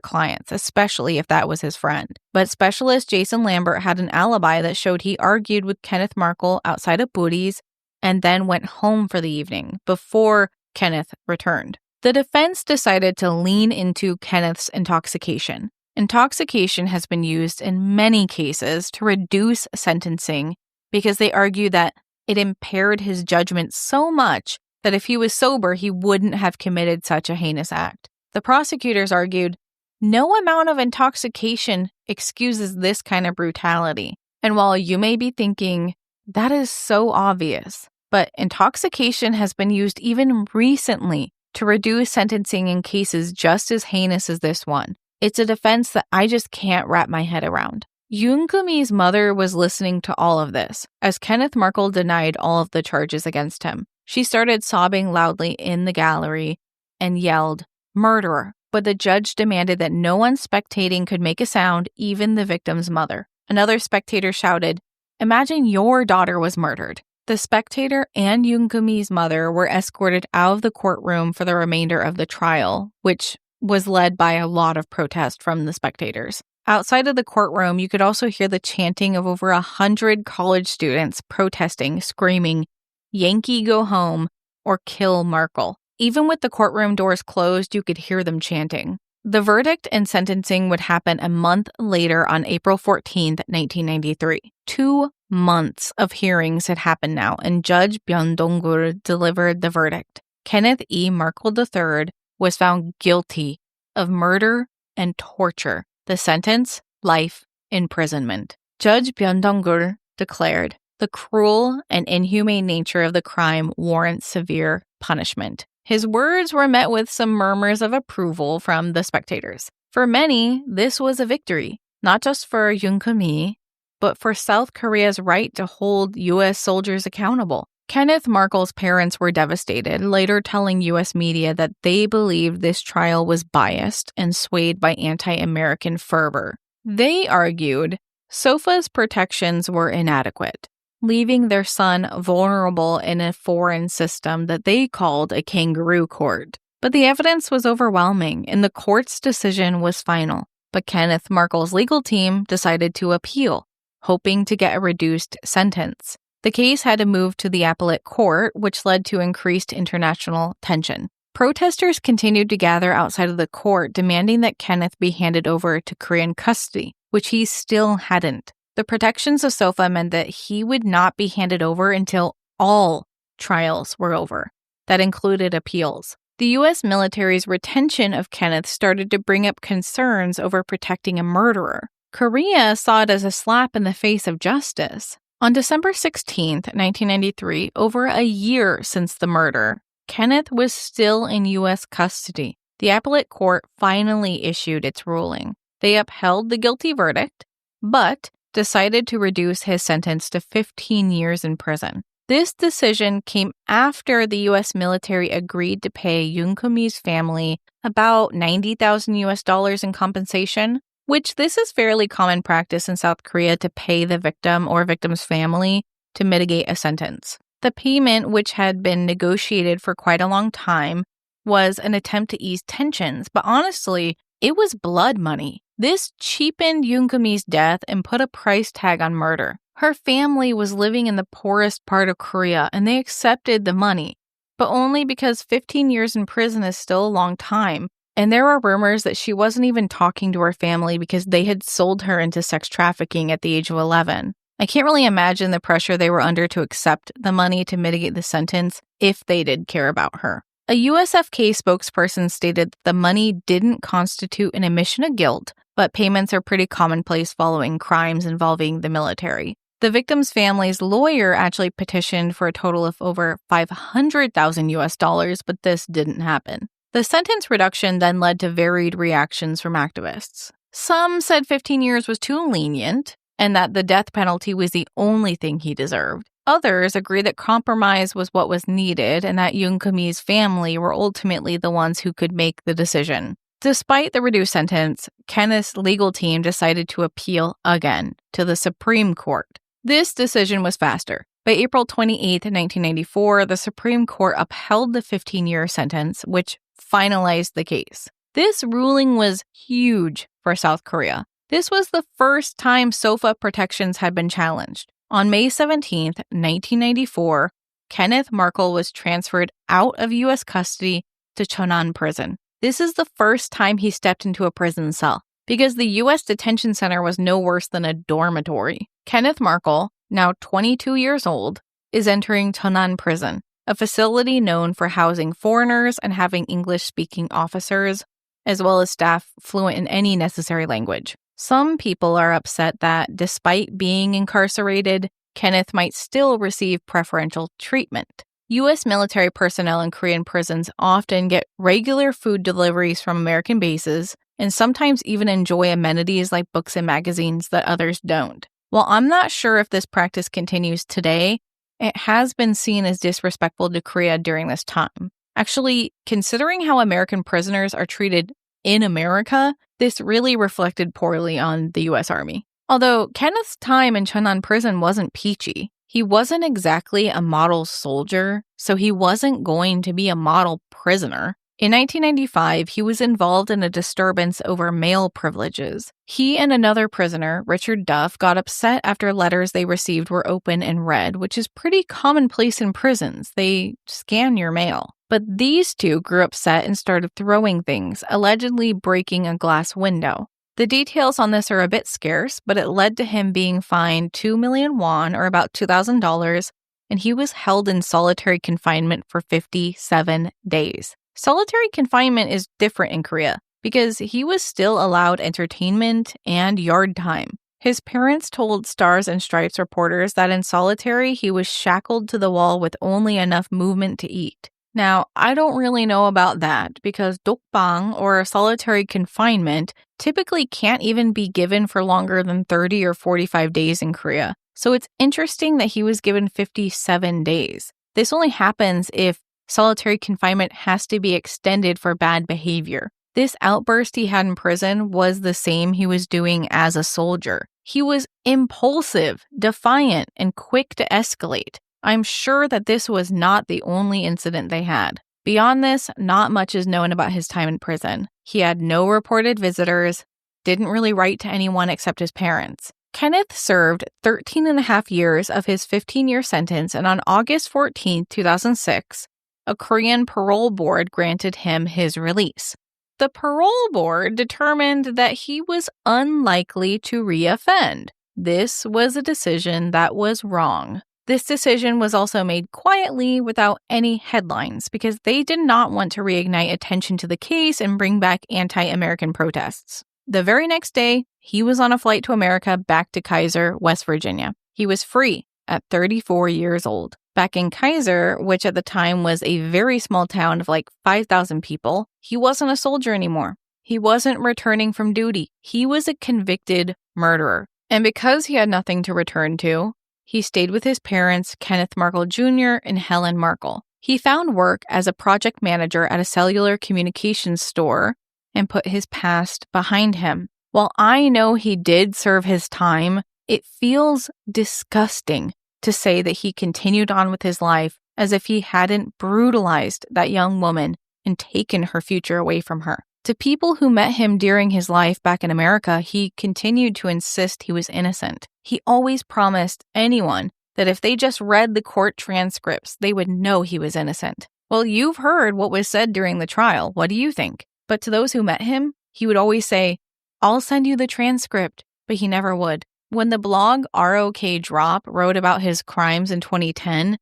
Speaker 1: clients, especially if that was his friend. But specialist Jason Lambert had an alibi that showed he argued with Kenneth Markle outside of Buri's and then went home for the evening before Kenneth returned. The defense decided to lean into Kenneth's intoxication. Intoxication has been used in many cases to reduce sentencing because they argue that it impaired his judgment so much that if he was sober, he wouldn't have committed such a heinous act. The prosecutors argued, no amount of intoxication excuses this kind of brutality. And while you may be thinking, that is so obvious, but intoxication has been used even recently to reduce sentencing in cases just as heinous as this one. It's a defense that I just can't wrap my head around. Geum-i's mother was listening to all of this, as Kenneth Markle denied all of the charges against him. She started sobbing loudly in the gallery and yelled, "Murderer!" But the judge demanded that no one spectating could make a sound, even the victim's mother. Another spectator shouted, "Imagine your daughter was murdered." The spectator and Geum-i's mother were escorted out of the courtroom for the remainder of the trial, which was led by a lot of protest from the spectators. Outside of the courtroom, you could also hear the chanting of over 100 college students protesting, screaming, "Yankee go home," or "Kill Markle." Even with the courtroom doors closed, you could hear them chanting. The verdict and sentencing would happen a month later on April 14th, 1993. 2 months of hearings had happened now, and Judge Byun Dong-gur delivered the verdict. Kenneth E. Markle III was found guilty of murder and torture. The sentence, life imprisonment. Judge Byung-dong-gul declared, "The cruel and inhumane nature of the crime warrants severe punishment." His words were met with some murmurs of approval from the spectators. For many, this was a victory, not just for Geum-i, but for South Korea's right to hold U.S. soldiers accountable. Kenneth Markle's parents were devastated, later telling U.S. media that they believed this trial was biased and swayed by anti-American fervor. They argued SOFA's protections were inadequate, leaving their son vulnerable in a foreign system that they called a kangaroo court. But the evidence was overwhelming, and the court's decision was final. But Kenneth Markle's legal team decided to appeal, hoping to get a reduced sentence. The case had to move to the appellate court, which led to increased international tension. Protesters continued to gather outside of the court, demanding that Kenneth be handed over to Korean custody, which he still hadn't. The protections of SOFA meant that he would not be handed over until all trials were over. That included appeals. The U.S. military's retention of Kenneth started to bring up concerns over protecting a murderer. Korea saw it as a slap in the face of justice. On December 16, 1993, over a year since the murder, Kenneth was still in U.S. custody. The appellate court finally issued its ruling. They upheld the guilty verdict, but decided to reduce his sentence to 15 years in prison. This decision came after the U.S. military agreed to pay Geum-i's family about $90,000 US in compensation, which this is fairly common practice in South Korea to pay the victim or victim's family to mitigate a sentence. The payment, which had been negotiated for quite a long time, was an attempt to ease tensions, but honestly, it was blood money. This cheapened Geum-i's death and put a price tag on murder. Her family was living in the poorest part of Korea, and they accepted the money, but only because 15 years in prison is still a long time. And there were rumors that she wasn't even talking to her family because they had sold her into sex trafficking at the age of 11. I can't really imagine the pressure they were under to accept the money to mitigate the sentence if they did care about her. A USFK spokesperson stated that the money didn't constitute an admission of guilt, but payments are pretty commonplace following crimes involving the military. The victim's family's lawyer actually petitioned for a total of over $500,000 US, but this didn't happen. The sentence reduction then led to varied reactions from activists. Some said 15 years was too lenient and that the death penalty was the only thing he deserved. Others agreed that compromise was what was needed and that Geum-i's family were ultimately the ones who could make the decision. Despite the reduced sentence, Kenneth's legal team decided to appeal again to the Supreme Court. This decision was faster. By April 28, 1994, the Supreme Court upheld the 15-year sentence, which finalized the case. This ruling was huge for South Korea. This was the first time SOFA protections had been challenged. On May 17, 1994, Kenneth Markle was transferred out of U.S. custody to Cheonan prison. This is the first time he stepped into a prison cell, because the U.S. detention center was no worse than a dormitory. Kenneth Markle, now 22 years old, is entering Cheonan prison, a facility known for housing foreigners and having English-speaking officers, as well as staff fluent in any necessary language. Some people are upset that, despite being incarcerated, Kenneth might still receive preferential treatment. U.S. military personnel in Korean prisons often get regular food deliveries from American bases and sometimes even enjoy amenities like books and magazines that others don't. While I'm not sure if this practice continues today, it has been seen as disrespectful to Korea during this time. Actually, considering how American prisoners are treated in America, this really reflected poorly on the U.S. Army. Although Kenneth's time in Cheonan prison wasn't peachy, he wasn't exactly a model soldier, so he wasn't going to be a model prisoner. In 1995, he was involved in a disturbance over male privileges. He and another prisoner, Richard Duff, got upset after letters they received were open and read, which is pretty commonplace in prisons. They scan your mail. But these two grew upset and started throwing things, allegedly breaking a glass window. The details on this are a bit scarce, but it led to him being fined 2 million won, or about $2,000, and he was held in solitary confinement for 57 days. Solitary confinement is different in Korea. because he was still allowed entertainment and yard time. His parents told Stars and Stripes reporters that in solitary, he was shackled to the wall with only enough movement to eat. Now, I don't really know about that because dokbang, or solitary confinement, typically can't even be given for longer than 30 or 45 days in Korea. So it's interesting that he was given 57 days. This only happens if solitary confinement has to be extended for bad behavior. This outburst he had in prison was the same he was doing as a soldier. He was impulsive, defiant, and quick to escalate. I'm sure that this was not the only incident they had. Beyond this, not much is known about his time in prison. He had no reported visitors, didn't really write to anyone except his parents. Kenneth served 13 and a half years of his 15-year sentence, and on August 14, 2006, a Korean parole board granted him his release. The parole board determined that he was unlikely to reoffend. This was a decision that was wrong. This decision was also made quietly without any headlines because they did not want to reignite attention to the case and bring back anti-American protests. The very next day, he was on a flight to America back to Kaiser, West Virginia. He was free at 34 years old. Back in Kaiser, which at the time was a very small town of like 5,000 people, he wasn't a soldier anymore. He wasn't returning from duty. He was a convicted murderer. And because he had nothing to return to, he stayed with his parents, Kenneth Markle Jr. and Helen Markle. He found work as a project manager at a cellular communications store and put his past behind him. While I know he did serve his time, it feels disgusting to say that he continued on with his life as if he hadn't brutalized that young woman and taken her future away from her. To people who met him during his life back in America, he continued to insist he was innocent. He always promised anyone that if they just read the court transcripts, they would know he was innocent. Well, you've heard what was said during the trial. What do you think? But to those who met him, he would always say, "I'll send you the transcript," but he never would. When the blog ROK Drop wrote about his crimes in 2010,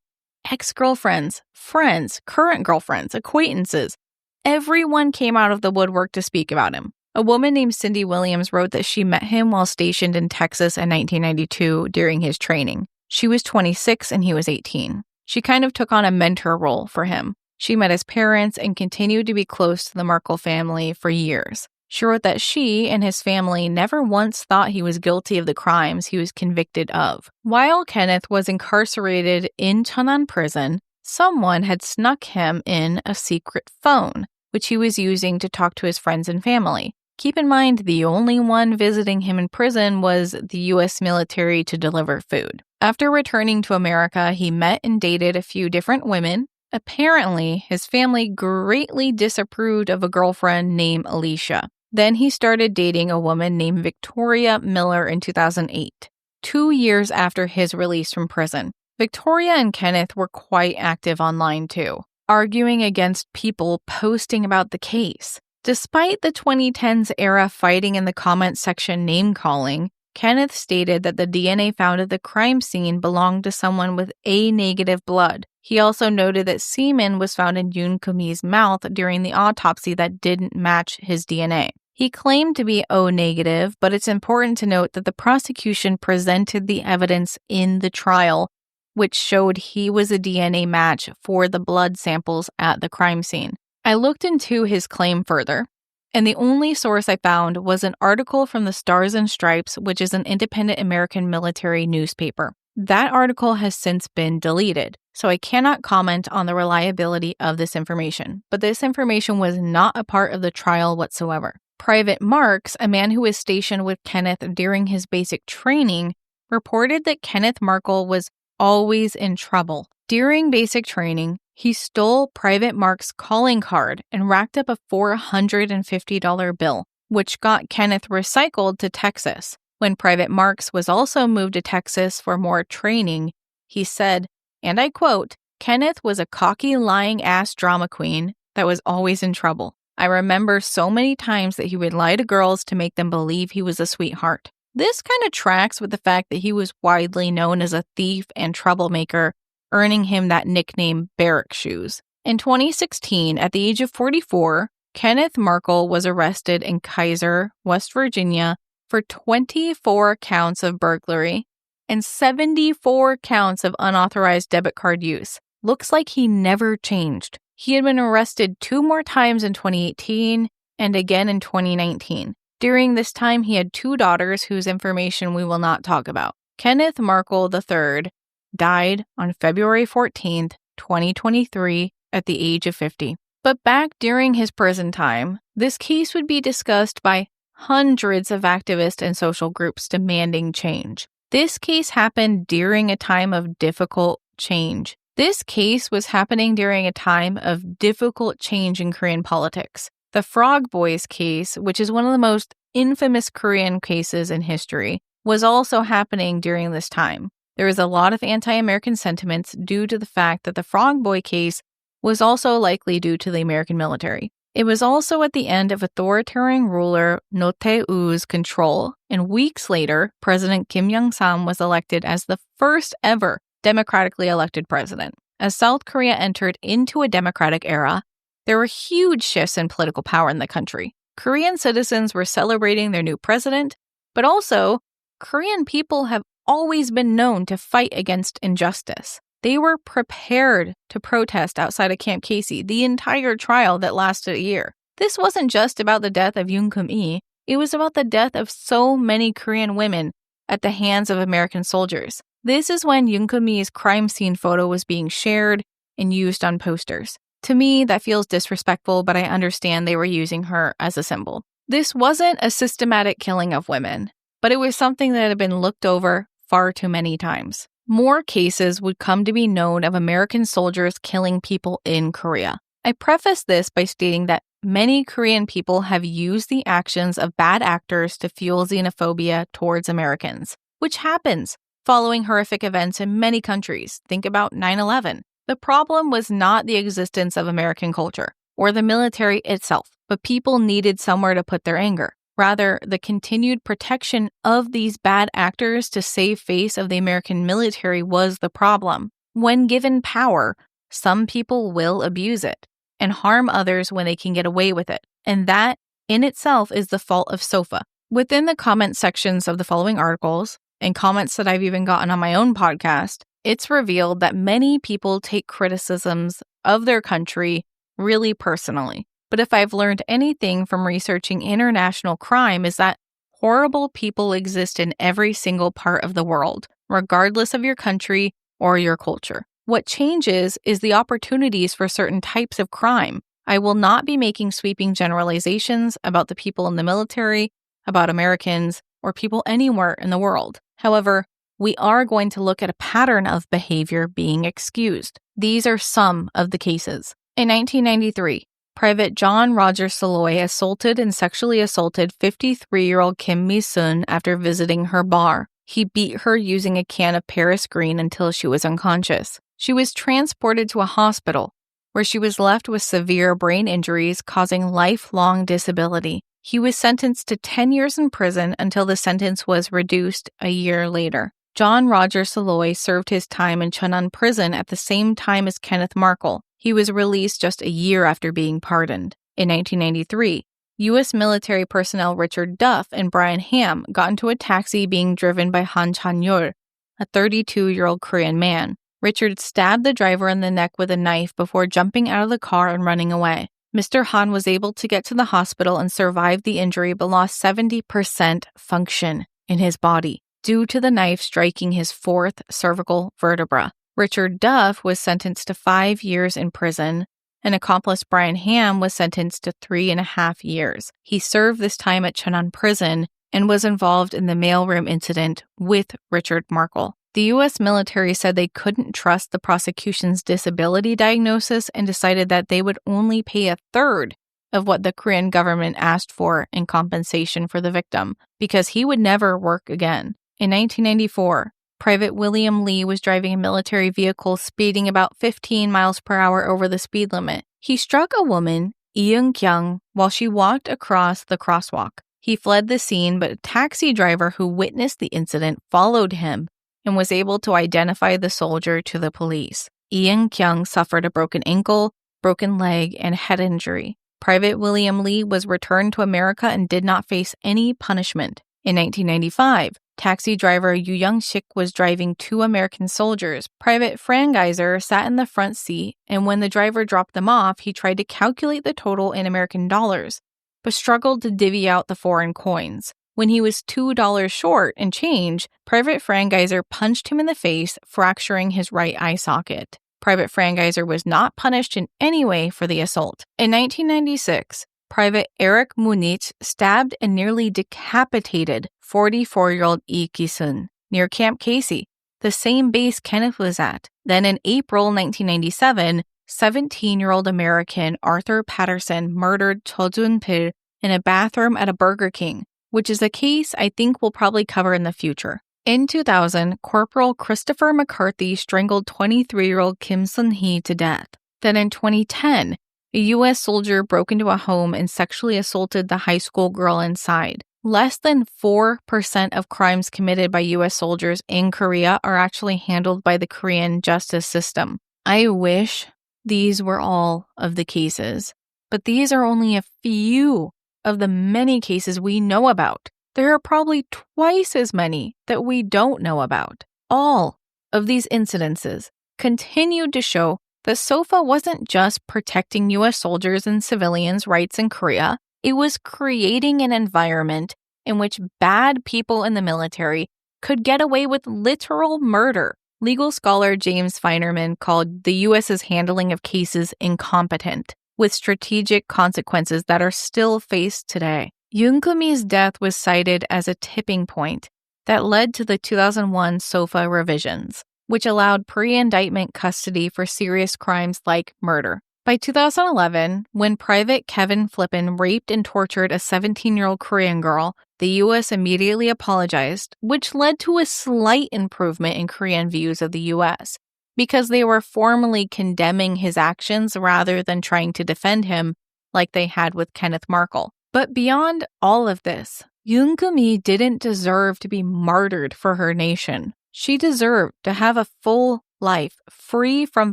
Speaker 1: ex-girlfriends, friends, current girlfriends, acquaintances, everyone came out of the woodwork to speak about him. A woman named Cindy Williams wrote that she met him while stationed in Texas in 1992 during his training. She was 26 and he was 18. She kind of took on a mentor role for him. She met his parents and continued to be close to the Markle family for years. She wrote that she and his family never once thought he was guilty of the crimes he was convicted of. While Kenneth was incarcerated in Cheonan prison, someone had snuck him in a secret phone, which he was using to talk to his friends and family. Keep in mind, the only one visiting him in prison was the U.S. military to deliver food. After returning to America, he met and dated a few different women. Apparently, his family greatly disapproved of a girlfriend named Alicia. Then he started dating a woman named Victoria Miller in 2008, 2 years after his release from prison. Victoria and Kenneth were quite active online too, arguing against people posting about the case. Despite the 2010s era fighting in the comments section name-calling, Kenneth stated that the DNA found at the crime scene belonged to someone with A-negative blood. He also noted that semen was found in Yoon Kumi-'s mouth during the autopsy that didn't match his DNA. He claimed to be O-negative, but it's important to note that the prosecution presented the evidence in the trial, which showed he was a DNA match for the blood samples at the crime scene. I looked into his claim further, and the only source I found was an article from the Stars and Stripes, which is an independent American military newspaper. That article has since been deleted, so I cannot comment on the reliability of this information. But this information was not a part of the trial whatsoever. Private Marks, a man who was stationed with Kenneth during his basic training, reported that Kenneth Markle was always in trouble. During basic training, he stole Private Mark's calling card and racked up a $450 bill, which got Kenneth recycled to Texas. When Private Marks was also moved to Texas for more training, he said, and I quote, "Kenneth was a cocky, lying-ass drama queen that was always in trouble. I remember so many times that he would lie to girls to make them believe he was a sweetheart." This kind of tracks with the fact that he was widely known as a thief and troublemaker, earning him that nickname Barrack Shoes. In 2016, at the age of 44, Kenneth Markle was arrested in Kaiser, West Virginia for 24 counts of burglary and 74 counts of unauthorized debit card use. Looks like he never changed. He had been arrested 2 more times in 2018 and again in 2019. During this time, he had 2 daughters whose information we will not talk about. Kenneth Markle III died on February 14th, 2023 at the age of 50. But back during his prison time, this case would be discussed by hundreds of activists and social groups demanding change. This case happened during a time of difficult change. This case was happening during a time of difficult change in Korean politics. The Frog Boys case, which is one of the most infamous Korean cases in history, was also happening during this time. There was a lot of anti-American sentiments due to the fact that the Frog Boy case was also likely due to the American military. It was also at the end of authoritarian ruler Roh Tae-woo's control, and weeks later, President Kim Young-sam was elected as the first ever democratically elected president. As South Korea entered into a democratic era, there were huge shifts in political power in the country. Korean citizens were celebrating their new president, but also, Korean people have always been known to fight against injustice. They were prepared to protest outside of Camp Casey the entire trial that lasted a year. This wasn't just about the death of Geum-i, it was about the death of so many Korean women at the hands of American soldiers. This is when Geum-i's crime scene photo was being shared and used on posters. To me, that feels disrespectful, but I understand they were using her as a symbol. This wasn't a systematic killing of women, but it was something that had been looked over far too many times. More cases would come to be known of American soldiers killing people in Korea. I preface this by stating that many Korean people have used the actions of bad actors to fuel xenophobia towards Americans, which happens following horrific events in many countries. Think about 9/11. The problem was not the existence of American culture or the military itself, but people needed somewhere to put their anger. Rather, the continued protection of these bad actors to save face of the American military was the problem. When given power, some people will abuse it and harm others when they can get away with it. And that, in itself, is the fault of SOFA. Within the comment sections of the following articles, and comments that I've even gotten on my own podcast, it's revealed that many people take criticisms of their country really personally. But if I've learned anything from researching international crime is that horrible people exist in every single part of the world, regardless of your country or your culture. What changes is the opportunities for certain types of crime. I will not be making sweeping generalizations about the people in the military, about Americans, or people anywhere in the world. However, we are going to look at a pattern of behavior being excused. These are some of the cases. In 1993, Private John Roger Saloy assaulted and sexually assaulted 53-year-old Kim Mi-sun after visiting her bar. He beat her using a can of Paris Green until she was unconscious. She was transported to a hospital, where she was left with severe brain injuries causing lifelong disability. He was sentenced to 10 years in prison until the sentence was reduced a year later. John Roger Saloy served his time in Cheonan prison at the same time as Kenneth Markle. He was released just a year after being pardoned. In 1993, U.S. military personnel Richard Duff and Brian Ham got into a taxi being driven by Han Chan-yeol, a 32-year-old Korean man. Richard stabbed the driver in the neck with a knife before jumping out of the car and running away. Mr. Han was able to get to the hospital and survive the injury but lost 70% function in his body due to the knife striking his 4th cervical vertebra. Richard Duff was sentenced to 5 years in prison, and accomplice Brian Ham was sentenced to 3.5 years. He served this time at Cheonan prison and was involved in the mailroom incident with Richard Markle. The U.S. military said they couldn't trust the prosecution's disability diagnosis and decided that they would only pay 1/3 of what the Korean government asked for in compensation for the victim, because he would never work again. In 1994, Private William Lee was driving a military vehicle speeding about 15 miles per hour over the speed limit. He struck a woman, Lee Eun-kyung, while she walked across the crosswalk. He fled the scene, but a taxi driver who witnessed the incident followed him and was able to identify the soldier to the police. Lee Eun-kyung suffered a broken ankle, broken leg, and head injury. Private William Lee was returned to America and did not face any punishment. In 1995, taxi driver Yu Young-sik was driving two American soldiers. Private Frangeiser sat in the front seat, and when the driver dropped them off, he tried to calculate the total in American dollars, but struggled to divvy out the foreign coins. When he was $2 short and change, Private Frangeiser punched him in the face, fracturing his right eye socket. Private Frangeiser was not punished in any way for the assault. In 1996, Private Eric Munich stabbed and nearly decapitated 44-year-old Lee Ki-sun near Camp Casey, the same base Kenneth was at. Then in April 1997, 17-year-old American Arthur Patterson murdered Cho Jun-pil in a bathroom at a Burger King, which is a case I think we'll probably cover in the future. In 2000, Corporal Christopher McCarthy strangled 23-year-old Kim Sun-hee to death. Then in 2010, a U.S. soldier broke into a home and sexually assaulted the high school girl inside. Less than 4% of crimes committed by U.S. soldiers in Korea are actually handled by the Korean justice system. I wish these were all of the cases, but these are only a few of the many cases we know about. There are probably twice as many that we don't know about. All of these incidences continued to show that SOFA wasn't just protecting U.S. soldiers and civilians' rights in Korea, it was creating an environment in which bad people in the military could get away with literal murder. Legal scholar James Feinerman called the U.S.'s handling of cases incompetent, with strategic consequences that are still faced today. Geum-i's death was cited as a tipping point that led to the 2001 SOFA revisions, which allowed pre-indictment custody for serious crimes like murder. By 2011, when Private Kevin Flippen raped and tortured a 17-year-old Korean girl, the U.S. immediately apologized, which led to a slight improvement in Korean views of the U.S., because they were formally condemning his actions rather than trying to defend him like they had with Kenneth Markle. But beyond all of this, Geum-i didn't deserve to be martyred for her nation. She deserved to have a full life free from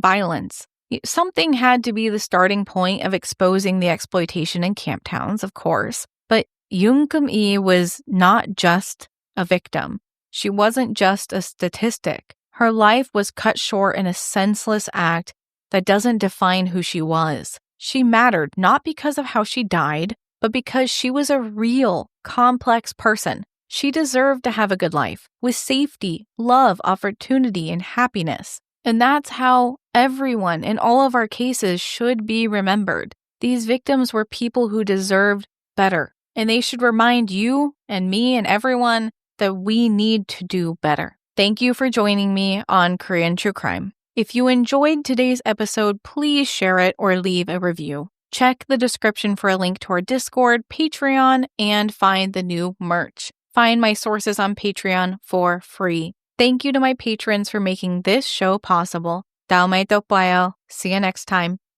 Speaker 1: violence. Something had to be the starting point of exposing the exploitation in camp towns, of course. But Geum-i was not just a victim. She wasn't just a statistic. Her life was cut short in a senseless act that doesn't define who she was. She mattered not because of how she died, but because she was a real, complex person. She deserved to have a good life, with safety, love, opportunity, and happiness. And that's how everyone in all of our cases should be remembered. These victims were people who deserved better, and they should remind you and me and everyone that we need to do better. Thank you for joining me on Korean True Crime. If you enjoyed today's episode, please share it or leave a review. Check the description for a link to our Discord, Patreon, and find the new merch. Find my sources on Patreon for free. Thank you to my patrons for making this show possible. 다음에 또 봐요. See you next time.